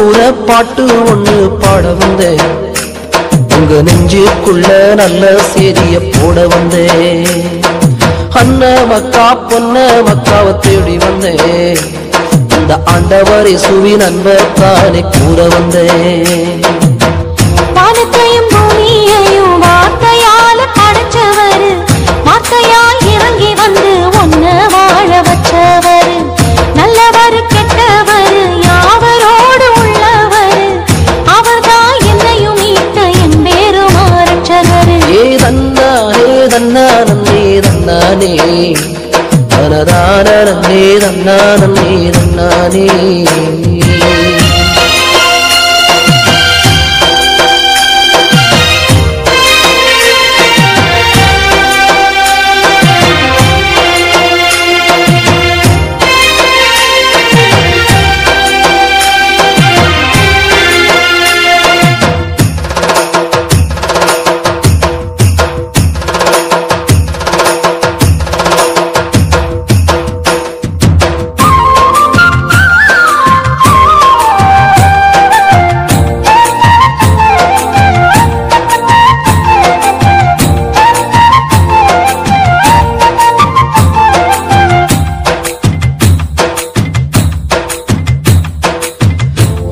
ஊர பாட்டு ஒண்ணு பாட வந்தேன், உங்க நெஞ்சுக்குள்ள நல்ல செய்திய போட வந்தேன். அண்ண மக்கா பொன்ன மக்காவை தேடி வந்தேன், இந்த ஆண்டவர் இயேசுவின் அன்பர் தானே கூற வந்தேன். வானத்தையும் பூமியையும் வார்த்தையால படைச்சவர், வார்த்தையால் இறங்கி வந்து ஒன்ன வாழ வச்சவர், நல்லவர் கெட்டவர் யாவரோடு உள்ளவர், அவர்தான் என்னையும் மீட்ட என் பேரும் ஆரட்சகர். ஏதன்னானே தன்னானே தன்னானே தனதான நன்னே தன்னானே தன்னானே.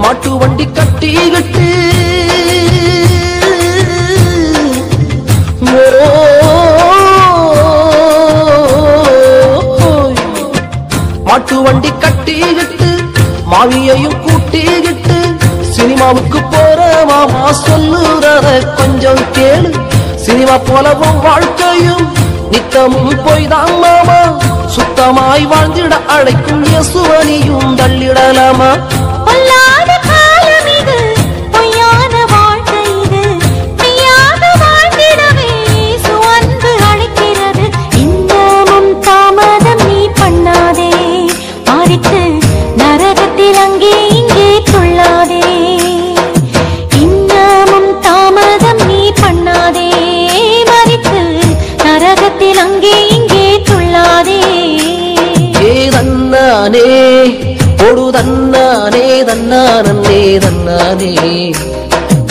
மாட்டு வண்டி கட்டிக்கிட்டு மாட்டு வண்டி கட்டிக்கிட்டு மாவியையும் கூட்டிக்கிட்டு சினிமாவுக்கு போற மாமா சொல்லுறத கொஞ்சம் கேளு. சினிமா போலவும் வாழ்க்கையும் நித்தமும் போய்தான் மாமா, சுத்தமாய் வாழ்ந்திட அழைக்கும் இயேசுவனியும் தள்ளிடலாமா? பொல்லாத காலம் இது, பொய்யான வாழ்க்கை இது, மெய்யாக வாழ்ந்திடவே இயேசு அன்பு அழைக்கிறது. இன்னமும் தாமதம் நீ பண்ணாதே, மாறிட்டு நரகத்தில் அங்கே இங்கே துள்ளாதே. இன்னமும் தாமதம் நீ பண்ணாதே, மாறிட்டு நரகத்தில் அங்கே இங்கே துள்ளாதே. ஏதன்னானே பொடு தன்னானே தன்னானே தன்னானே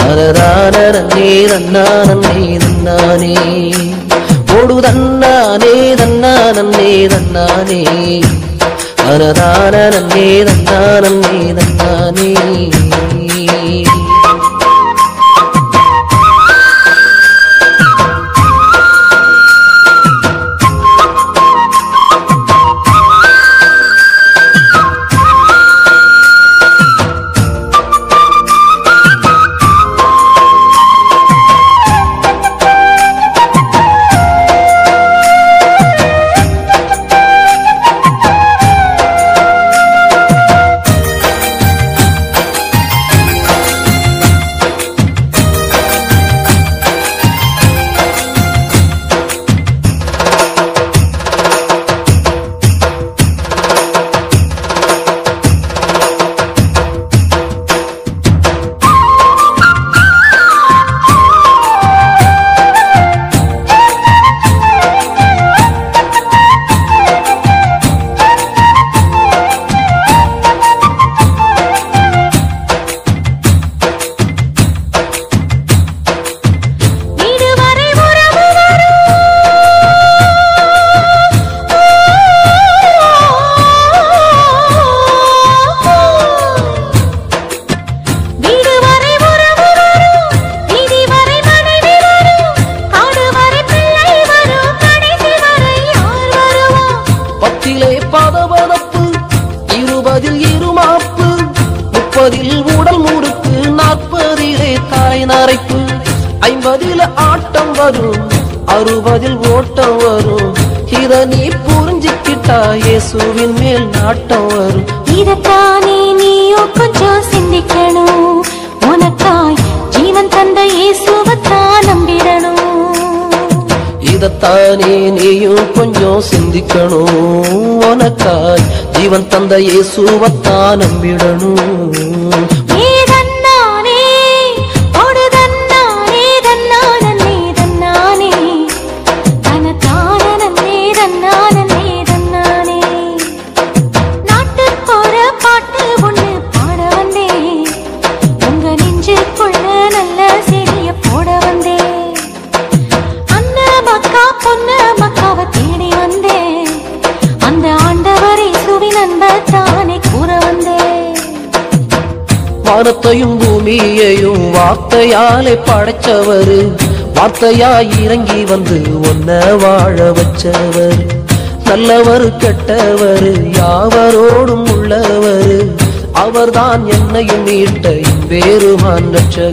தனதான நன்னே தன்னானே தன்னானே. பொடு தன்னானே தன்னானே தன்னானே தனதான நன்னே தன்னானே தன்னானே. பதவதப்பு 20 இருமாப்பு 30 உடல் முறுக்கு 40 தாய் நரைப்பு 50 ஆட்டம் வரும் 60 ஓட்டம் வரும். இத நீ புரிஞ்சுக்கிட்டா இயேசுவின் மேல் நாட்டம் வரும். இதத்தானே நீயும் கொஞ்சம் சிந்திக்கணும், உனக்காய் ஜீவன் தந்த இயேசுவைத்தான் நம்பிடணும். இதத்தானே நீயும் கொஞ்சம் சிந்திக்கணும், உனக்காய் ஜீவன் தந்த இயேசுவைத்தான் நம்பிடணும். அன்பத்தானே கூற வந்தேன். வானத்தையும் பூமியையும் வார்த்தையாலே படைச்சவர், வார்த்தையாய் இறங்கி வந்து ஒன்ன வாழ வச்சவர். நல்லவர் கெட்டவர் யாவரோடும் உள்ளவர், அவர்தான் என்னையும் மீட்ட என் பேருமான் ரட்சகர்.